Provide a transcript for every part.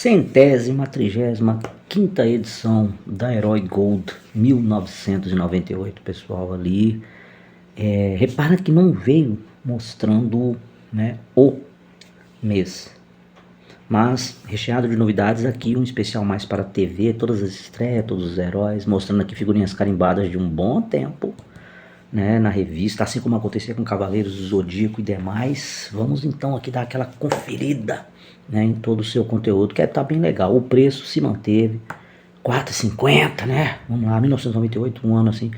135ª edição da Herói Gold 1998, pessoal, ali. Repara que não veio mostrando, né, o mês, mas recheado de novidades aqui, um especial mais para a TV, todas as estreias, todos os heróis, mostrando aqui figurinhas carimbadas de um bom tempo, né, na revista, assim como acontecia com Cavaleiros do Zodíaco e demais. Vamos então aqui dar aquela conferida, né, em todo o seu conteúdo, que tá bem legal. O preço se manteve, R$4,50, né? Vamos lá, 1998, um ano assim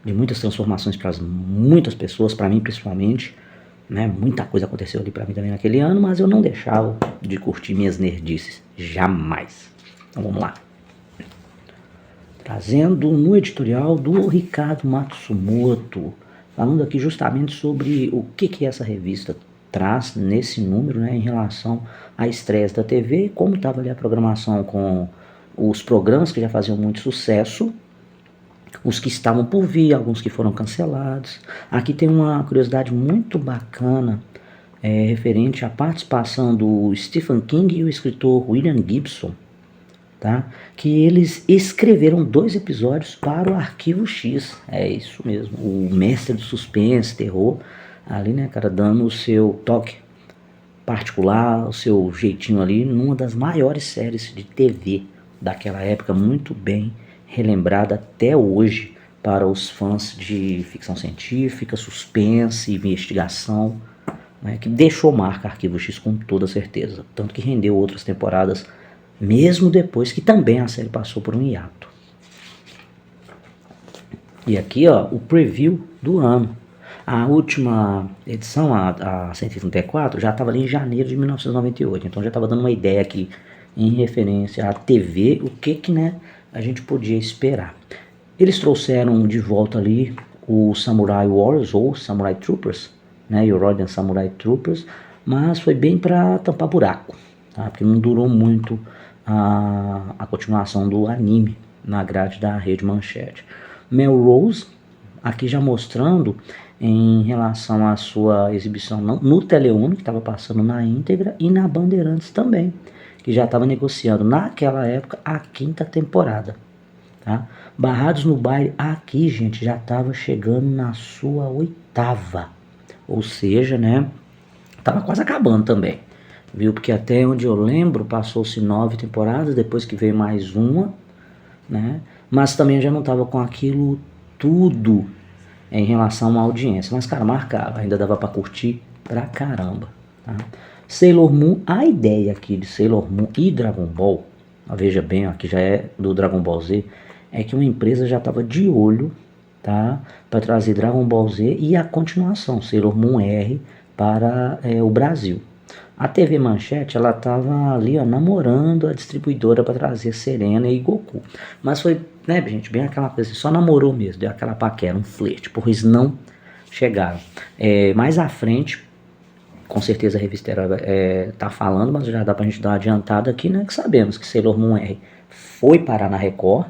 de muitas transformações para muitas pessoas, para mim principalmente, né? Muita coisa aconteceu ali para mim também naquele ano, mas eu não deixava de curtir minhas nerdices, jamais. Então vamos lá. Trazendo no editorial do Ricardo Matsumoto, falando aqui justamente sobre o que essa revista traz nesse número, né, em relação a estreias da TV, e como estava ali a programação com os programas que já faziam muito sucesso, os que estavam por vir, alguns que foram cancelados. Aqui tem uma curiosidade muito bacana, referente à participação do Stephen King e o escritor William Gibson, tá? Que eles escreveram 2 episódios para o Arquivo X. É isso mesmo, o mestre do suspense, terror, ali, né, cara, dando o seu toque particular, o seu jeitinho ali, numa das maiores séries de TV daquela época, muito bem relembrada até hoje para os fãs de ficção científica, suspense, investigação, né, que deixou marca Arquivo X com toda certeza, tanto que rendeu outras temporadas, mesmo depois que também a série passou por um hiato. E aqui, ó, o preview do ano. A última edição, a 134, já estava ali em janeiro de 1998, então já estava dando uma ideia aqui em referência à TV, o que né, a gente podia esperar. Eles trouxeram de volta ali o Samurai Warriors ou Samurai Troopers, né, e o Rodan Samurai Troopers, mas foi bem para tampar buraco, tá? Porque não durou muito a continuação do anime na grade da Rede Manchete. Melrose, aqui já mostrando em relação à sua exibição no Tele1, que estava passando na íntegra, e na Bandeirantes também, que já estava negociando naquela época a 5ª temporada. Tá? Barrados no Baile, aqui, gente, já estava chegando na sua 8ª, ou seja, né, estava quase acabando também, viu? Porque até onde eu lembro, passou-se 9 temporadas, depois que veio mais uma, né, mas também já não estava com aquilo tudo em relação à audiência, mas cara, marcava, ainda dava para curtir pra caramba, tá? Sailor Moon, a ideia aqui de Sailor Moon e Dragon Ball, veja bem, aqui já é do Dragon Ball Z, é que uma empresa já estava de olho, tá, para trazer Dragon Ball Z e a continuação, Sailor Moon R, para o Brasil. A TV Manchete, ela estava ali, ó, namorando a distribuidora para trazer Serena e Goku. Mas foi, né, gente, bem aquela coisa, só namorou mesmo, deu aquela paquera, um flerte, por isso não chegaram. Mais à frente, com certeza a revista tá falando, mas já dá pra gente dar uma adiantada aqui, né, que sabemos que Sailor Moon R foi parar na Record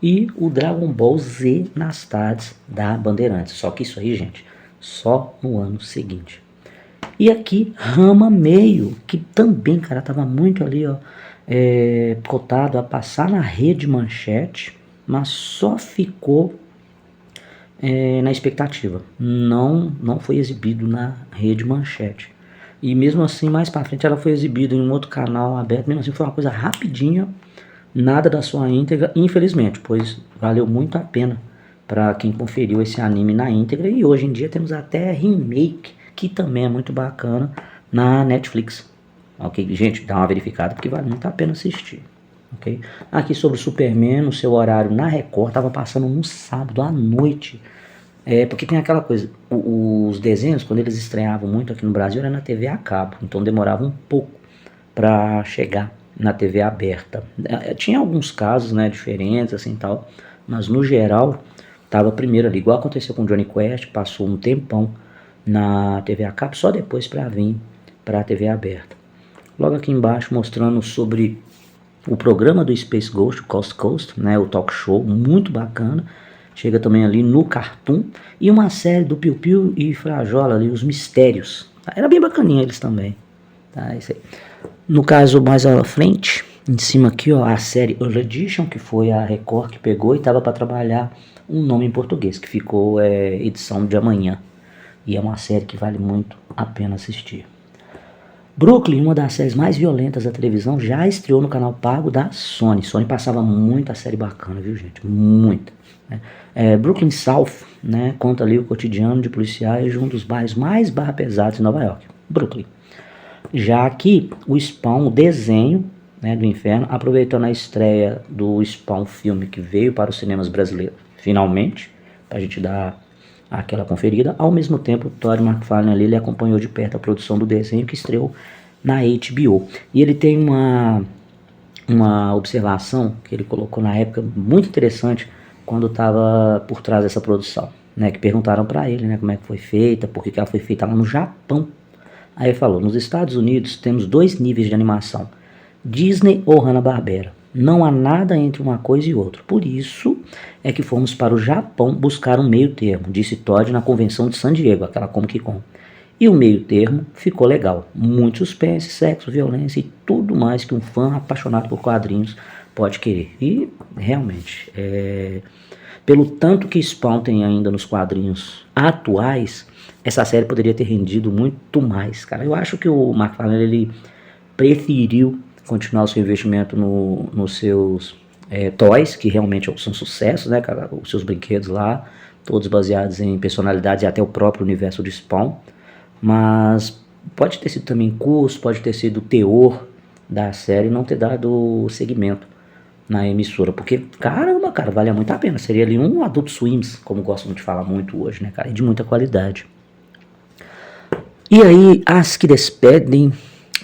e o Dragon Ball Z nas tardes da Bandeirantes. Só que isso aí, gente, só no ano seguinte. E aqui, Rama Meio, que também, cara, tava muito ali, ó, cotado a passar na Rede Manchete, mas só ficou na expectativa. Não foi exibido na Rede Manchete. E mesmo assim, mais pra frente, ela foi exibida em um outro canal aberto. Mesmo assim, foi uma coisa rapidinha, nada da sua íntegra, infelizmente, pois valeu muito a pena para quem conferiu esse anime na íntegra. E hoje em dia temos até remake, que também é muito bacana, na Netflix. Ok, gente, dá uma verificada porque vale muito a pena assistir. Okay? Aqui sobre o Superman, no seu horário na Record, estava passando no sábado à noite. Porque tem aquela coisa, os desenhos, quando eles estreavam muito aqui no Brasil, era na TV a cabo, então demorava um pouco para chegar na TV aberta. Tinha alguns casos, né, diferentes, assim, tal, mas no geral, estava primeiro ali, igual aconteceu com Johnny Quest, passou um tempão na TV a cabo, só depois para vir para a TV aberta. Logo aqui embaixo mostrando sobre o programa do Space Ghost, Coast Coast, né, o talk show, muito bacana. Chega também ali no Cartoon. E uma série do Piu Piu e Frajola ali, Os Mistérios. Era bem bacaninha eles também. Tá, isso aí. No caso mais à frente, Em cima aqui, ó, a série Early Edition, que foi a Record que pegou e tava para trabalhar um nome em português, que ficou Edição de Amanhã. E é uma série que vale muito a pena assistir. Brooklyn, uma das séries mais violentas da televisão, já estreou no canal pago da Sony. Sony passava muita série bacana, viu, gente? Muita. Né? Brooklyn South, né, conta ali o cotidiano de policiais de um dos bairros mais barra pesados de Nova York, Brooklyn. Já que o Spawn, o desenho, né, do inferno, aproveitando a estreia do Spawn filme que veio para os cinemas brasileiros, finalmente, para a gente dar aquela conferida. Ao mesmo tempo, o Todd McFarlane ali, ele acompanhou de perto a produção do desenho que estreou na HBO. E ele tem uma observação que ele colocou na época muito interessante quando estava por trás dessa produção, né, que perguntaram para ele, né, como é que foi feita, por que ela foi feita lá no Japão. Aí ele falou: nos Estados Unidos temos 2 níveis de animação, Disney ou Hanna-Barbera. Não há nada entre uma coisa e outra. Por isso é que fomos para o Japão buscar um meio termo, disse Todd na convenção de San Diego, aquela Comic Con. E o meio termo ficou legal. Muito suspense, sexo, violência e tudo mais que um fã apaixonado por quadrinhos pode querer. E realmente, pelo tanto que Spawn tem ainda nos quadrinhos atuais, essa série poderia ter rendido muito mais, cara. Eu acho que o McFarlane, ele preferiu continuar o seu investimento nos seus toys, que realmente são sucessos, né, cara? Os seus brinquedos lá, todos baseados em personalidades e até o próprio universo de Spawn. Mas pode ter sido também custo, pode ter sido o teor da série não ter dado segmento na emissora, porque, caramba, cara, vale muito a pena. Seria ali um Adult Swims, como gostam de falar muito hoje, né, cara? E de muita qualidade. E aí, as que despedem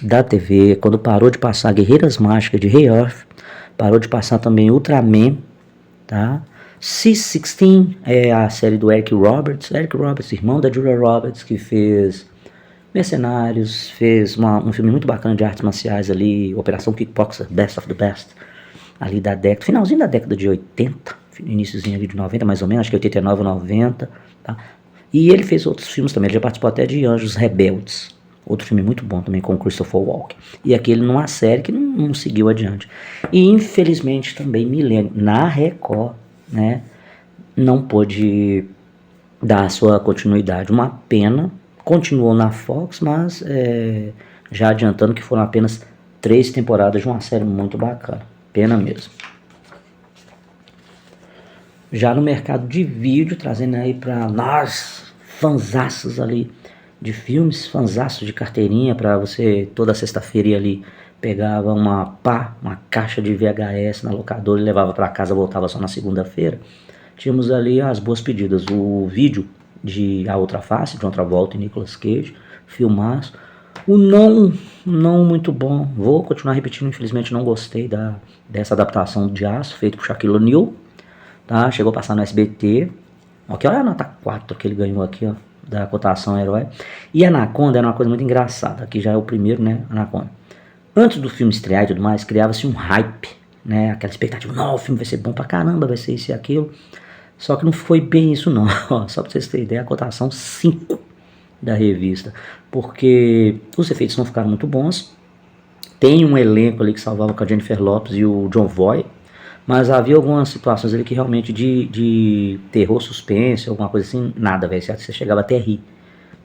da TV, quando parou de passar Guerreiras Mágicas de Rei Arthur, parou de passar também Ultraman, tá? C-16 é a série do Eric Roberts, irmão da Julia Roberts, que fez Mercenários, fez um filme muito bacana de artes marciais ali, Operação Kickboxer, Best of the Best, ali da década, finalzinho da década de 80, iníciozinho ali de 90 mais ou menos, acho que 89, 90, tá? E ele fez outros filmes também, ele já participou até de Anjos Rebeldes, outro filme muito bom também com Christopher Walken. E aquele numa série que não seguiu adiante. E infelizmente também Milênio, na Record, né, não pôde dar a sua continuidade. Uma pena, continuou na Fox, mas já adiantando que foram apenas 3 temporadas de uma série muito bacana. Pena mesmo. Já no mercado de vídeo, trazendo aí para nós, fanzaços ali de filmes, fanzaços de carteirinha, para você toda sexta-feira ir ali, pegava uma caixa de VHS na locadora e levava para casa, voltava só na segunda-feira. Tínhamos ali as boas pedidas, o vídeo de A Outra Face, de John Travolta e Nicolas Cage, filmaço. O não muito bom, vou continuar repetindo, infelizmente não gostei dessa adaptação de Aço, feito por Shaquille O'Neal, tá? Chegou a passar no SBT, aqui olha a nota 4 que ele ganhou aqui, ó, da cotação Herói. E Anaconda era uma coisa muito engraçada, aqui já é o primeiro, né, Anaconda. Antes do filme estrear e tudo mais, criava-se um hype, né, aquela expectativa, não, o filme vai ser bom pra caramba, vai ser isso e aquilo. Só que não foi bem isso não, só pra vocês terem ideia, a cotação 5 da revista, porque os efeitos não ficaram muito bons, tem um elenco ali que salvava com a Jennifer Lopez e o John Voight, mas havia algumas situações ali que realmente de terror, suspense, alguma coisa assim, nada, velho, você chegava até a rir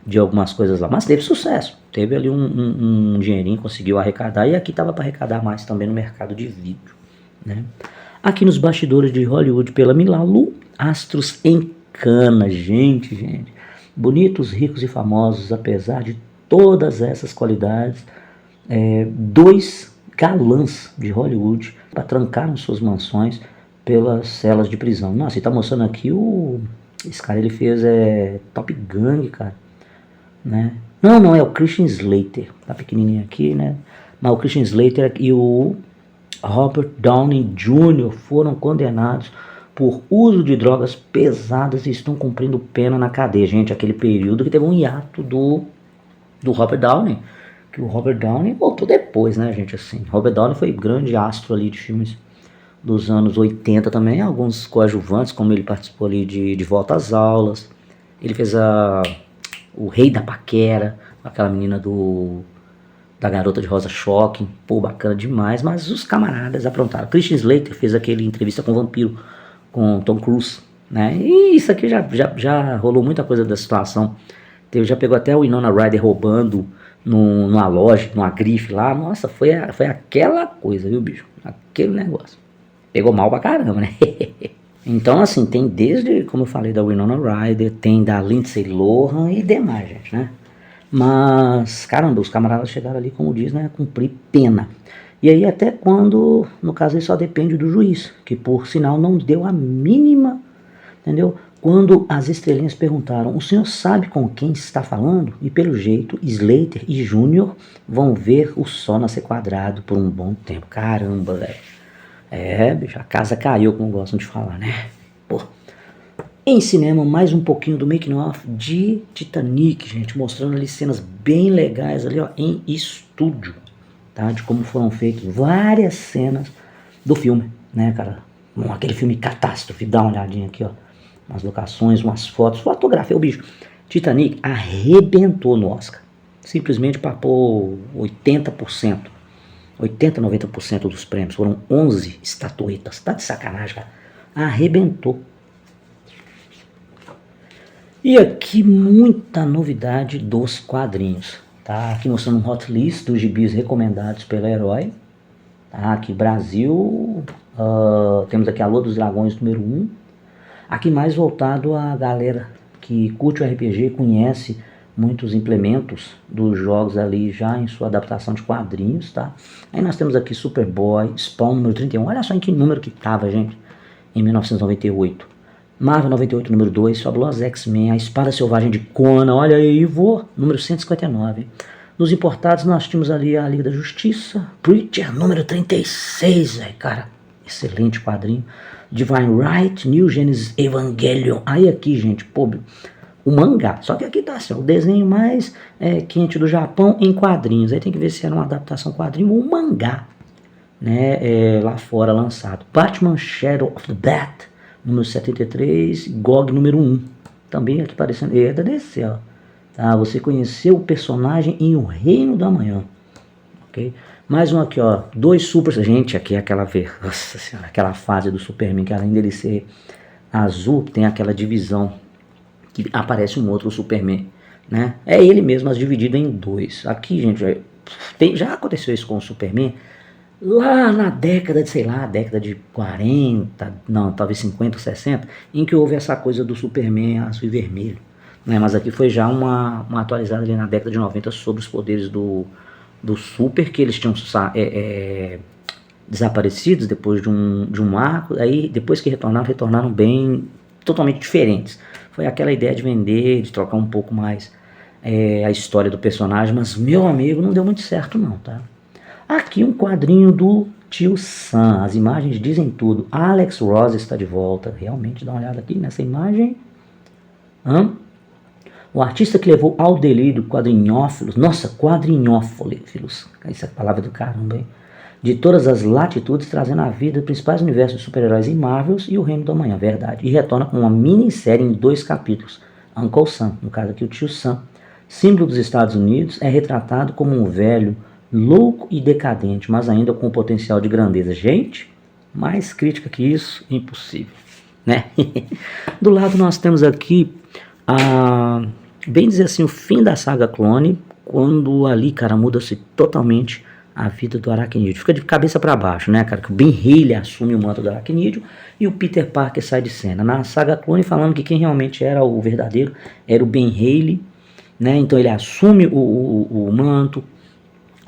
de algumas coisas lá, mas teve sucesso, teve ali um dinheirinho, conseguiu arrecadar, e aqui tava para arrecadar mais também no mercado de vídeo, né? Aqui nos bastidores de Hollywood pela Milalu, astros em cana, gente, bonitos, ricos e famosos, apesar de todas essas qualidades, 2 galãs de Hollywood trancaram suas mansões pelas celas de prisão. Nossa, e tá mostrando aqui esse cara, ele fez Top Gun, cara, né? Não, é o Christian Slater, tá pequenininho aqui, né? Mas o Christian Slater e o Robert Downey Jr. foram condenados por uso de drogas pesadas e estão cumprindo pena na cadeia. Gente, aquele período que teve um hiato do Robert Downey, que o Robert Downey voltou depois, né, gente, assim. Robert Downey foi grande astro ali de filmes dos anos 80 também, alguns coadjuvantes, como ele participou ali de Volta às Aulas. Ele fez o Rei da Paquera, aquela menina do da Garota de Rosa Shocking, pô, bacana demais, mas os camaradas aprontaram. Christian Slater fez aquele entrevista com o vampiro, com Tom Cruise, né? E isso aqui já rolou muita coisa da situação. Já pegou até o Winona Ryder roubando numa loja, numa grife lá. Nossa, foi aquela coisa, viu, bicho? Aquele negócio. Pegou mal pra caramba, né? Então, assim, tem desde, como eu falei, da Winona Ryder, tem da Lindsay Lohan e demais, gente, né? Mas, caramba, os camaradas chegaram ali, como diz, né, a cumprir pena. E aí até quando, no caso, aí só depende do juiz, que por sinal não deu a mínima, entendeu? Quando as estrelinhas perguntaram, o senhor sabe com quem está falando? E pelo jeito, Slater e Júnior vão ver o sol nascer quadrado por um bom tempo. Caramba, velho. Bicho, a casa caiu, como gostam de falar, né? Pô. Em cinema, mais um pouquinho do making of de Titanic, gente, mostrando ali cenas bem legais ali, ó, em estúdio, tá? De como foram feitas várias cenas do filme, né, cara? Aquele filme Catástrofe, dá uma olhadinha aqui, ó. Umas locações, umas fotos, fotografia, o bicho. Titanic arrebentou no Oscar. Simplesmente papou 80%, 80, 90% dos prêmios. Foram 11 estatuetas. Tá de sacanagem, cara. Arrebentou. E aqui muita novidade dos quadrinhos, tá? Aqui mostrando um hot list dos gibis recomendados pela Herói, tá? Aqui Brasil, temos aqui a Lua dos Dragões número 1, aqui mais voltado a galera que curte o RPG, conhece muitos implementos dos jogos ali já em sua adaptação de quadrinhos, tá? Aí nós temos aqui Superboy, Spawn número 31, olha só em que número que tava, gente, em 1998. Marvel 98, número 2, Fabulosos X-Men, A Espada Selvagem de Conan, olha aí, Ivo, número 159. Nos importados nós tínhamos ali a Liga da Justiça, Preacher, número 36, velho, cara, excelente quadrinho. Divine Right, New Genesis Evangelion, aí aqui, gente, pô, o mangá, só que aqui tá assim, o desenho mais quente do Japão em quadrinhos, aí tem que ver se era uma adaptação quadrinho ou mangá, né, lá fora lançado. Batman Shadow of the Bat, número 73, GOG número 1. Também aqui aparecendo, é da DC, ó. Tá, você conheceu o personagem em O Reino da Manhã. Ok? Mais um aqui, ó. 2 super. Gente, aqui é aquela nossa senhora, aquela fase do Superman, que além dele ser azul, tem aquela divisão que aparece um outro Superman, né? É ele mesmo, mas dividido em 2. Aqui, gente, já aconteceu isso com o Superman. Lá na década de, sei lá, década de 40, não, talvez 50 ou 60, em que houve essa coisa do Superman azul e vermelho, né? Mas aqui foi já uma atualizada ali na década de 90 sobre os poderes do Super, que eles tinham desaparecidos depois de um arco, aí depois que retornaram bem, totalmente diferentes. Foi aquela ideia de vender, de trocar um pouco mais a história do personagem, mas, meu amigo, não deu muito certo não, tá? Aqui um quadrinho do Tio Sam, as imagens dizem tudo. Alex Ross está de volta, realmente dá uma olhada aqui nessa imagem. O artista que levou ao delírio quadrinhófilos, nossa, quadrinhófilos, essa é a palavra do caramba, hein? De todas as latitudes, trazendo à vida os principais universos de super-heróis em Marvels e o Reino da Manhã, verdade. E retorna com uma minissérie em 2 capítulos. Uncle Sam, no caso aqui o Tio Sam, símbolo dos Estados Unidos, é retratado como um velho louco e decadente, mas ainda com potencial de grandeza. Gente, mais crítica que isso, impossível, né? Do lado nós temos aqui, bem dizer assim, o fim da saga Clone, quando ali, cara, muda-se totalmente a vida do Aracnídeo. Fica de cabeça para baixo, né, cara? Que o Ben Reilly assume o manto do Aracnídeo e o Peter Parker sai de cena. Na saga Clone, falando que quem realmente era o verdadeiro era o Ben Reilly, né? Então ele assume o manto.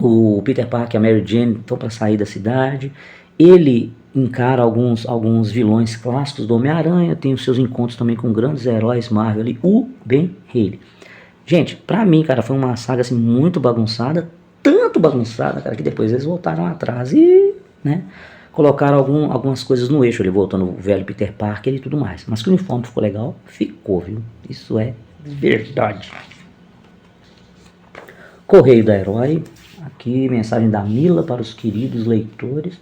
O Peter Parker e a Mary Jane estão para sair da cidade. Ele encara alguns vilões clássicos do Homem-Aranha. Tem os seus encontros também com grandes heróis Marvel ali. O Ben Reilly. Gente, pra mim, cara, foi uma saga assim, muito bagunçada. Tanto bagunçada, cara, que depois eles voltaram atrás e, né, colocaram algumas coisas no eixo. Ele voltando o velho Peter Parker e tudo mais. Mas que o uniforme ficou legal, ficou, viu? Isso é verdade. Correio da Herói. Aqui, mensagem da Mila para os queridos leitores,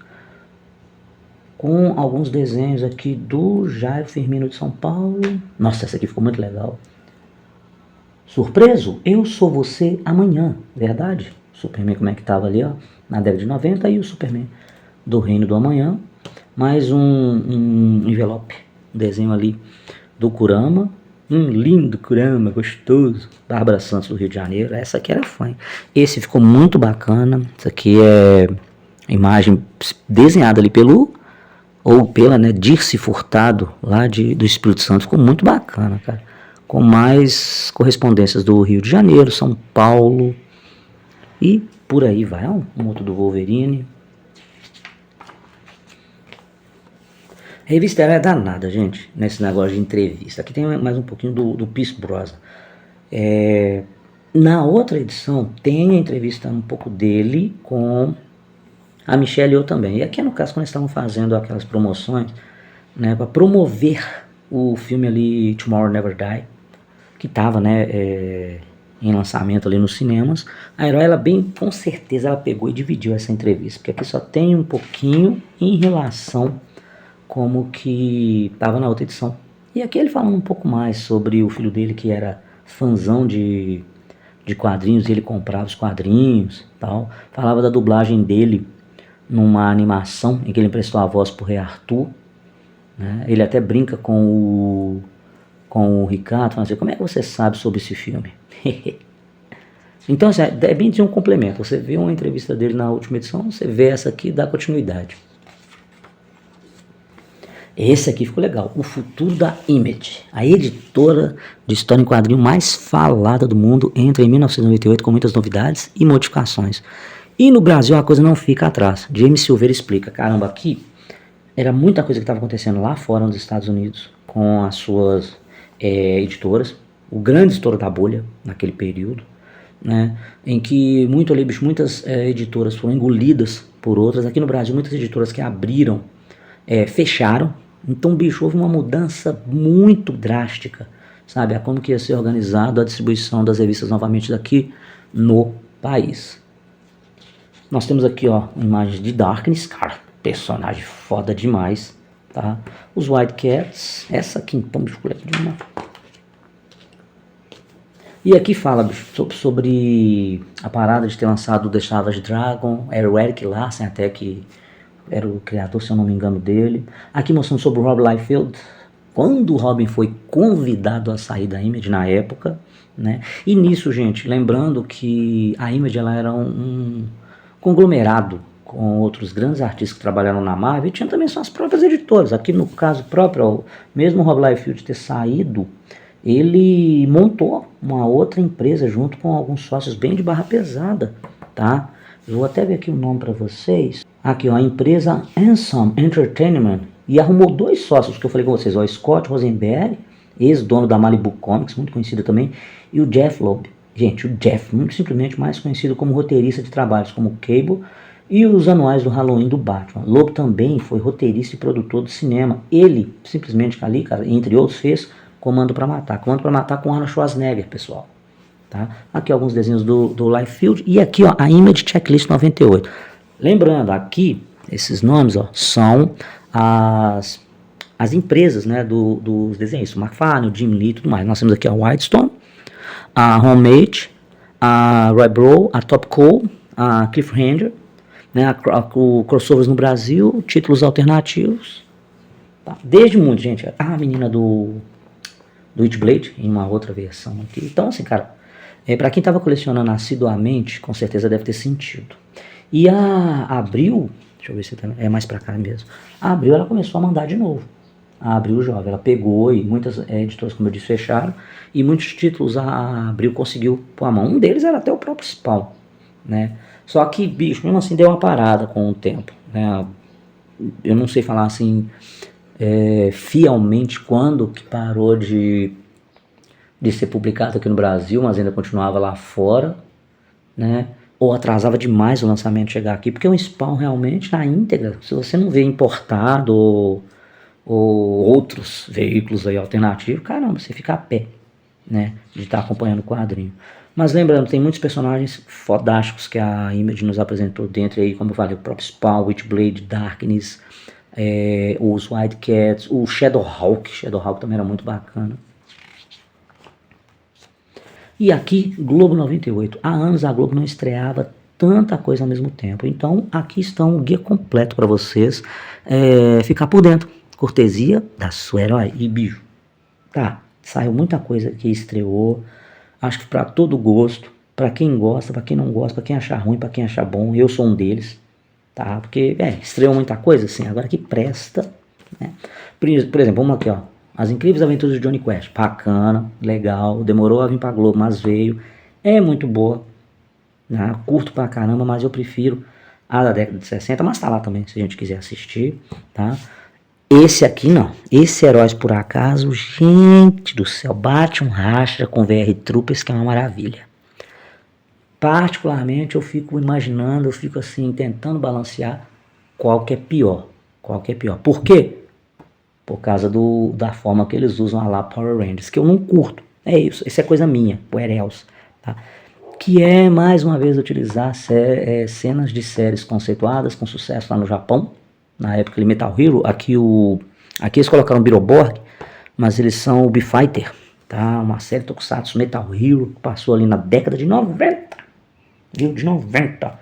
com alguns desenhos aqui do Jairo Firmino de São Paulo. Nossa, essa aqui ficou muito legal. Surpreso? Eu sou você amanhã, verdade? Superman como é que tava ali, ó, na década de 90, e o Superman do Reino do Amanhã, mais um envelope, um desenho ali do Kurama, um lindo Kurama, gostoso, Bárbara Santos do Rio de Janeiro, essa aqui era fã. Esse ficou muito bacana, isso aqui é imagem desenhada ali pela, né, Dirce Furtado, lá do Espírito Santo, ficou muito bacana, cara, com mais correspondências do Rio de Janeiro, São Paulo, e por aí vai, um outro do Wolverine. A revista é danada, gente, nesse negócio de entrevista. Aqui tem mais um pouquinho do Pierce Brosnan. Na outra edição tem a entrevista um pouco dele com a Michelle Yeoh também. E aqui no caso, quando eles estavam fazendo aquelas promoções, né, para promover o filme ali Tomorrow Never Die, que estava, né, em lançamento ali nos cinemas, a Herói, ela bem com certeza ela pegou e dividiu essa entrevista, porque aqui só tem um pouquinho em relação como que estava na outra edição. E aqui ele falando um pouco mais sobre o filho dele, que era fãzão de quadrinhos, e ele comprava os quadrinhos, tal. Falava da dublagem dele numa animação em que ele emprestou a voz pro Rei Arthur, né? Ele até brinca com o Ricardo, falando assim: como é que você sabe sobre esse filme? Então, assim, é bem de um complemento. Você vê uma entrevista dele na última edição, você vê essa aqui e dá continuidade. Esse aqui ficou legal, O Futuro da Image, a editora de história em quadrinho mais falada do mundo, entra em 1998 com muitas novidades e modificações. E no Brasil a coisa não fica atrás. James Silveira explica: caramba, aqui era muita coisa que estava acontecendo lá fora nos Estados Unidos com as suas editoras, o grande estouro da bolha naquele período, né, em que muitas editoras foram engolidas por outras. Aqui no Brasil muitas editoras que abriram fecharam. Então, bicho, houve uma mudança muito drástica, sabe? A como que ia ser organizado a distribuição das revistas novamente daqui no país. Nós temos aqui, ó, imagens de Darkness, cara, personagem foda demais, tá? Os White Cats, essa aqui então, bicho, de uma... E aqui fala, bicho, sobre a parada de ter lançado The Savage Dragon, era o Eric Larsen até que era o criador, se eu não me engano, dele. Aqui mostrando sobre o Rob Liefeld, quando o Robin foi convidado a sair da Image na época, né? E nisso, gente, lembrando que a Image ela era um conglomerado com outros grandes artistas que trabalharam na Marvel, e tinha também suas próprias editoras. Aqui no caso próprio, mesmo o Rob Liefeld ter saído, ele montou uma outra empresa junto com alguns sócios bem de barra pesada, tá? Eu vou até ver aqui o nome para vocês. Aqui, ó, a empresa Anson Entertainment, e arrumou dois sócios que eu falei com vocês, ó, Scott Rosenberg, ex-dono da Malibu Comics, muito conhecido também, e o Jeff Loeb. Gente, o Jeff, muito simplesmente mais conhecido como roteirista de trabalhos como Cable e os anuais do Halloween do Batman. Loeb também foi roteirista e produtor do cinema. Ele, simplesmente ali, cara, entre outros, fez Comando para Matar. Comando para Matar com Arnold Schwarzenegger, pessoal. Tá? Aqui alguns desenhos do Liefeld, e aqui, ó, a Image Checklist 98. Lembrando, aqui, esses nomes, ó, são as empresas, né, dos desenhos, o McFarlane, o Jim Lee e tudo mais. Nós temos aqui a Wildstorm, a Homemade, a Roy Bro, a Top Cow, a Cliffhanger, né, o Crossovers no Brasil, títulos alternativos, tá? Desde muito, gente, a menina do Witchblade, em uma outra versão aqui. Então, assim, cara, para quem estava colecionando assiduamente, com certeza deve ter sentido. E a Abril, deixa eu ver se é mais pra cá mesmo. A Abril, ela começou a mandar de novo. A Abril jovem, ela pegou, e muitas editoras, como eu disse, fecharam, e muitos títulos a Abril conseguiu pôr a mão. Um deles era até o próprio Spawn, né? Só que, bicho, mesmo assim deu uma parada com o tempo, né? Eu não sei falar assim fielmente quando que parou de ser publicado aqui no Brasil, mas ainda continuava lá fora, né? Ou atrasava demais o lançamento chegar aqui, porque o Spawn realmente na íntegra, se você não vê importado ou outros veículos aí alternativos, caramba, você fica a pé, né, de estar acompanhando o quadrinho. Mas lembrando, tem muitos personagens fodásticos que a Image nos apresentou dentro aí, como eu falei, o próprio Spawn, Witchblade, Darkness, os White Cats, o Shadowhawk também era muito bacana. E aqui, Globo 98. Há anos a Globo não estreava tanta coisa ao mesmo tempo. Então, aqui está um guia completo para vocês ficar por dentro. Cortesia da sua herói. E bicho, tá, saiu muita coisa que estreou, acho que para todo gosto, para quem gosta, para quem não gosta, para quem achar ruim, para quem achar bom, eu sou um deles, tá? Porque, estreou muita coisa, assim, agora que presta, né? Por exemplo, vamos aqui, ó, As Incríveis Aventuras de Johnny Quest, bacana, legal, demorou a vir pra Globo, mas veio, é muito boa, né? Curto pra caramba, mas eu prefiro a da década de 60, mas tá lá também, se a gente quiser assistir, tá? Esse aqui não, esse Heróis por Acaso, gente do céu, bate um racha com VR Troopers, que é uma maravilha. Particularmente eu fico imaginando, eu fico assim, tentando balancear qual que é pior, Por quê? Por causa da forma que eles usam a lá Power Rangers, que eu não curto, é isso é coisa minha, o Herels, tá? Que é, mais uma vez, utilizar cenas de séries conceituadas com sucesso lá no Japão, na época de Metal Hero. Aqui eles colocaram Beetleborg, mas eles são o B-Fighter, tá? Uma série Tokusatsu Metal Hero, que passou ali na década de 90, viu? De 90.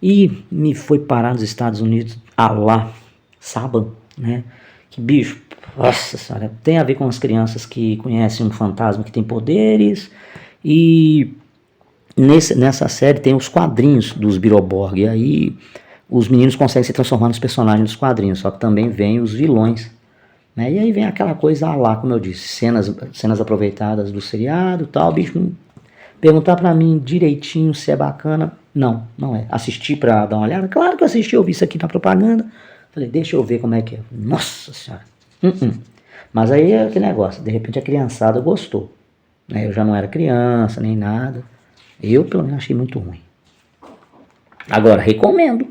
E me foi parar nos Estados Unidos, lá, Saban, né? Que bicho, nossa senhora, tem a ver com as crianças que conhecem um fantasma que tem poderes. E nessa série tem os quadrinhos dos Beetleborg, e aí os meninos conseguem se transformar nos personagens dos quadrinhos, só que também vem os vilões, né? E aí vem aquela coisa lá, como eu disse, cenas aproveitadas do seriado e tal, bicho. Perguntar pra mim direitinho se é bacana, não é. Assisti pra dar uma olhada, claro que eu assisti, eu vi isso aqui na propaganda, falei, deixa eu ver como é que é. Nossa senhora. Mas aí é aquele negócio, de repente a criançada gostou, né? Eu já não era criança, nem nada, eu pelo menos achei muito ruim. Agora, recomendo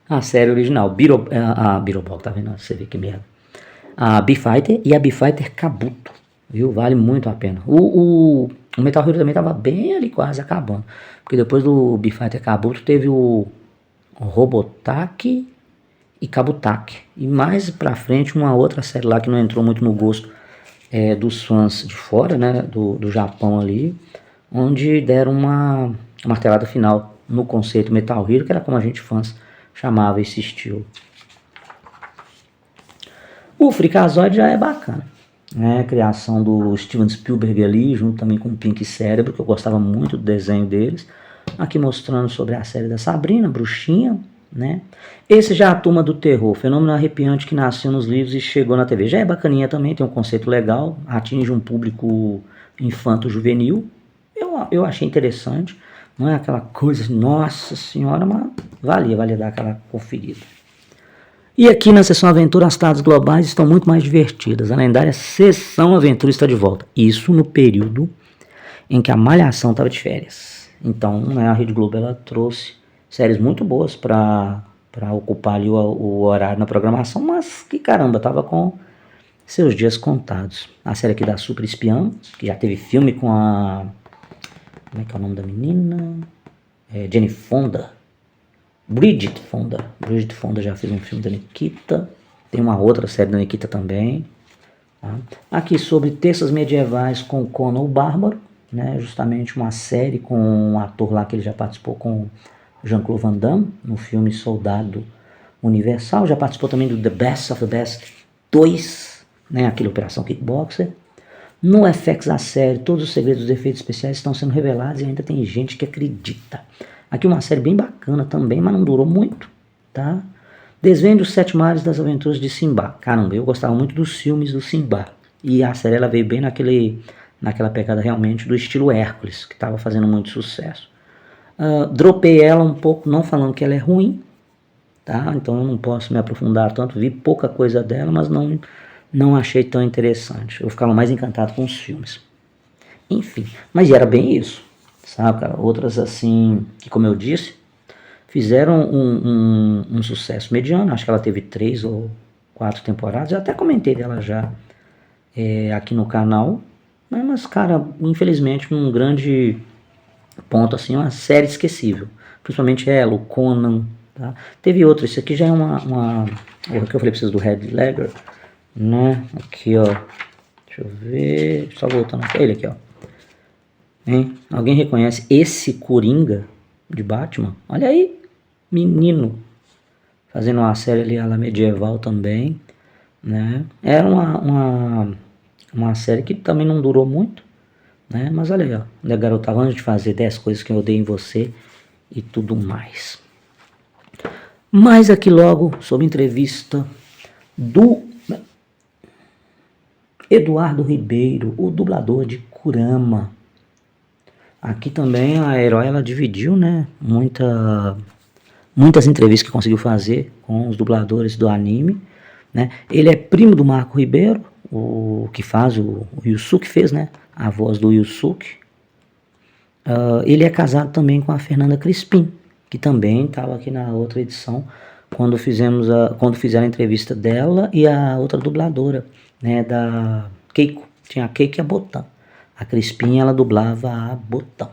a série original, a Beetleborg, tá vendo? Você vê que merda. A B-Fighter e a B-Fighter Kabuto, viu? Vale muito a pena. O Metal Hero também tava bem ali quase acabando, porque depois do B-Fighter Kabuto teve o Robotech e Kabutake, e mais pra frente uma outra série lá que não entrou muito no gosto dos fãs de fora, né, do Japão ali, onde deram uma martelada final no conceito Metal Hero, que era como a gente fãs chamava esse estilo. O Freakazoid já é bacana, né? Criação do Steven Spielberg ali, junto também com o Pink Cérebro, que eu gostava muito do desenho deles. Aqui mostrando sobre a série da Sabrina, Bruxinha, né? Esse já é a Turma do Terror, fenômeno arrepiante que nasceu nos livros e chegou na TV. Já é bacaninha também, tem um conceito legal, atinge um público infanto-juvenil. Eu achei interessante, não é aquela coisa, nossa senhora, mas valia dar aquela conferida. E aqui na Sessão Aventura as tardes globais estão muito mais divertidas. A lendária Sessão Aventura está de volta. Isso no período em que a Malhação estava de férias. Então, né, a Rede Globo ela trouxe séries muito boas para ocupar ali o horário na programação, mas que caramba, tava com seus dias contados. A série aqui da Super Espiã, que já teve filme com a... Como é que é o nome da menina? Jane Fonda. Bridget Fonda já fez um filme da Nikita. Tem uma outra série da Nikita também. Tá? Aqui sobre terças medievais com Conan o Bárbaro, né? Justamente uma série com um ator lá que ele já participou com Jean-Claude Van Damme no filme Soldado Universal. Já participou também do The Best of the Best 2, né? Aquele Operação Kickboxer. No FX a série, todos os segredos dos efeitos especiais estão sendo revelados e ainda tem gente que acredita. Aqui uma série bem bacana também, mas não durou muito, tá? Desvende os 7 mares das aventuras de Simba. Caramba, eu gostava muito dos filmes do Simba. E a série ela veio bem naquela pegada realmente do estilo Hércules, que estava fazendo muito sucesso. Dropei ela um pouco, não falando que ela é ruim, tá? Então eu não posso me aprofundar tanto, vi pouca coisa dela, mas não achei tão interessante. Eu ficava mais encantado com os filmes. Enfim, mas era bem isso. Sabe, cara? Outras assim, que como eu disse, fizeram um sucesso mediano. Acho que ela teve 3 ou 4 temporadas. Eu até comentei dela já aqui no canal, né? Mas, cara, infelizmente um grande ponto assim, uma série esquecível. Principalmente ela, o Conan, tá? Teve outra, isso aqui já é o que eu falei pra vocês do Red Ledger, né? Aqui, ó, deixa eu ver, só voltando aqui, ele aqui, ó. Hein? Alguém reconhece esse Coringa? de Batman. Olha aí, menino. Fazendo uma série ali ela medieval também, né? Era uma série que também não durou muito, né? Mas olha aí, ó. Da garota antes de fazer 10 coisas que eu odeio em você e tudo mais. Mas aqui logo sobre entrevista do Eduardo Ribeiro, o dublador de Kurama. Aqui também a Herói ela dividiu, né, muitas entrevistas que conseguiu fazer com os dubladores do anime, né? Ele é primo do Marco Ribeiro, o que faz o Yusuke fez, né, a voz do Yusuke. Ele é casado também com a Fernanda Crispim, que também estava aqui na outra edição quando fizeram a entrevista dela e a outra dubladora, né, da Keiko. Tinha a Keiko e a Botão. A Crispim, ela dublava a Botão.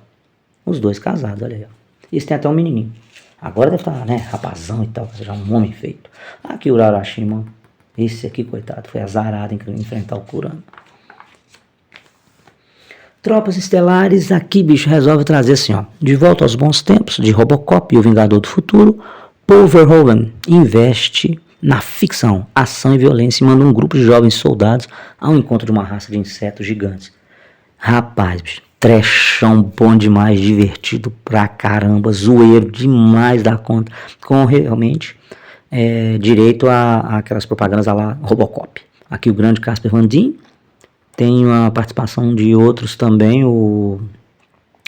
Os dois casados, olha aí. Eles têm até um menininho. Agora deve estar, né, rapazão e tal, já um homem feito. Aqui o Urarashima, esse aqui, coitado, foi azarado em enfrentar o Kurama. Tropas Estelares, aqui, bicho, resolve trazer assim, ó. De volta aos bons tempos, de Robocop e o Vingador do Futuro, Paul Verhoeven investe na ficção, ação e violência e manda um grupo de jovens soldados ao encontro de uma raça de insetos gigantes. Rapaz, bicho, trechão bom demais, divertido pra caramba, zoeiro demais da conta, com realmente direito a aquelas propagandas lá Robocop. Aqui o grande Casper Van Dien, tem a participação de outros também, um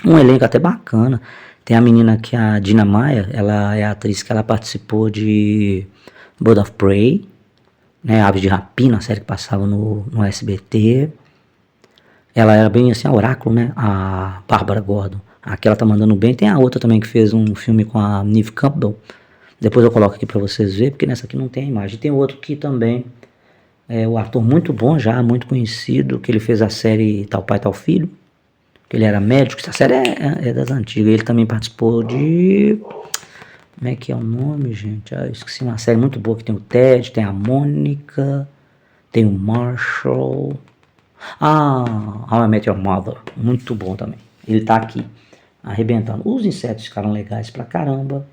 elenco até bacana. Tem a menina que é a Dina Maia, ela é a atriz que ela participou de Bird of Prey, né, Aves de Rapina, a série que passava no SBT. Ela era bem assim, a Oráculo, né, a Bárbara Gordon. Aqui ela tá mandando bem. Tem a outra também que fez um filme com a Neve Campbell. Depois eu coloco aqui pra vocês verem, porque nessa aqui não tem a imagem. Tem outro que também é o ator muito bom já, muito conhecido, que ele fez a série Tal Pai, Tal Filho, que ele era médico. Essa série é das antigas. Ele também participou de... Como é que é o nome, gente? Eu esqueci, uma série muito boa que tem o Ted, tem a Mônica, tem o Marshall. How I Met Your Mother, muito bom também. Ele tá aqui, arrebentando. Os insetos ficaram legais pra caramba.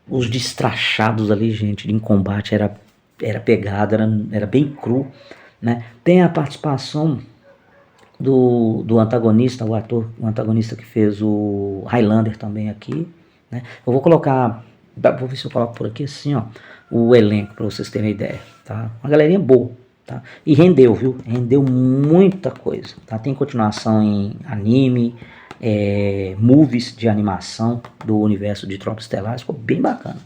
Os destrachados ali, gente, em combate era pegado, era bem cru, né? Tem a participação do antagonista, o antagonista que fez o Highlander também aqui, né? Eu vou colocar, vou ver se eu coloco por aqui assim, ó, o elenco para vocês terem uma ideia, tá? Uma galerinha boa, tá? E rendeu, viu? Rendeu muita coisa, tá? Tem continuação em anime, movies de animação do universo de Tropas Estelares, ficou bem bacana.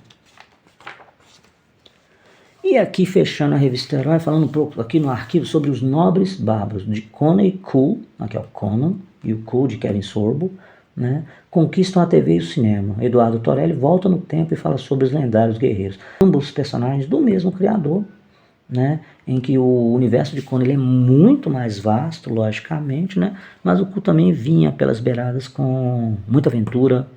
E aqui fechando a revista Herói, falando um pouco aqui no arquivo sobre os nobres bárbaros de Conan e Cool, aqui é o Conan e o Cool de Kevin Sorbo, né, conquistam a TV e o cinema. Eduardo Torelli volta no tempo e fala sobre os lendários guerreiros. Ambos personagens do mesmo criador, né, em que o universo de Conan ele é muito mais vasto, logicamente, né, mas o Cool também vinha pelas beiradas com muita aventura,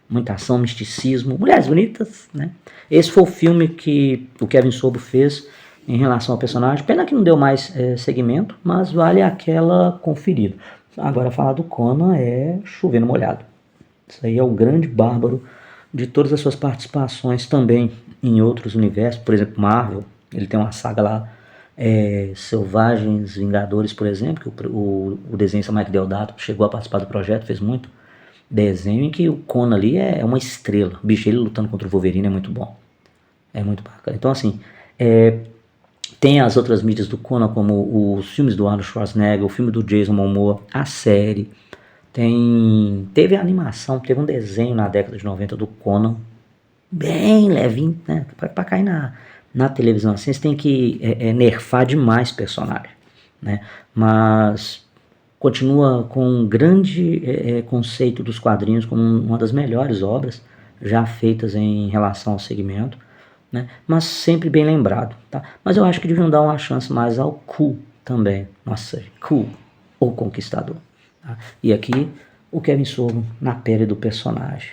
muita ação, misticismo, mulheres bonitas, né? Esse foi o filme que o Kevin Sorbo fez em relação ao personagem. Pena que não deu mais segmento, mas vale aquela conferida. Agora falar do Conan é chovendo molhado. Isso aí é o grande bárbaro de todas as suas participações também em outros universos, por exemplo, Marvel. Ele tem uma saga lá, Selvagens Vingadores, por exemplo, que o desenhista Mike Deodato chegou a participar do projeto, fez muito desenho em que o Conan ali é uma estrela. O bicho, ele lutando contra o Wolverine é muito bom. É muito bacana. Então, assim, tem as outras mídias do Conan, como os filmes do Arnold Schwarzenegger, o filme do Jason Momoa, a série. Teve a animação, teve um desenho na década de 90 do Conan, bem levinho, né? Pra cair na televisão assim, você tem que nerfar demais personagem, né? Mas continua com um grande conceito dos quadrinhos como uma das melhores obras já feitas em relação ao segmento, né? Mas sempre bem lembrado, tá? Mas eu acho que deviam dar uma chance mais ao Cool também. Nossa, Cool, o Conquistador. Tá? E aqui o Kevin Sorbo na pele do personagem.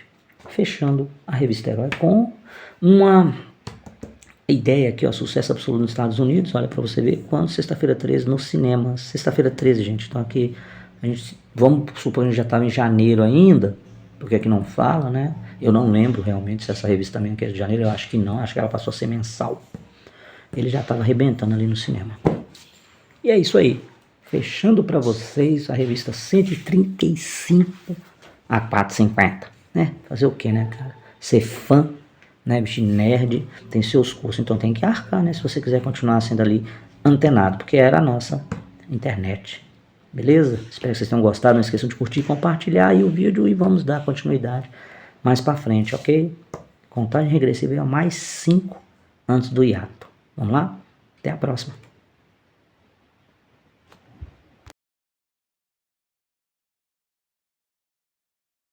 Fechando a revista Herói com uma ideia aqui, ó, sucesso absoluto nos Estados Unidos. Olha pra você ver, quando sexta-feira 13 no cinema. Sexta-feira 13, gente. Então aqui, vamos supor que a gente já estava em janeiro ainda. por que não fala, né? Eu não lembro realmente se essa revista também é de janeiro, eu acho que não, acho que ela passou a ser mensal. Ele já estava arrebentando ali no cinema. E é isso aí. Fechando para vocês a revista 135 a 450, né? Fazer o que, né, cara? Ser fã, né, bicho nerd, tem seus cursos, então tem que arcar, né? Se você quiser continuar sendo ali antenado, porque era a nossa internet. Beleza? Espero que vocês tenham gostado. Não esqueçam de curtir e compartilhar aí o vídeo e vamos dar continuidade mais pra frente, ok? Contagem regressiva a mais 5 antes do hiato. Vamos lá? Até a próxima.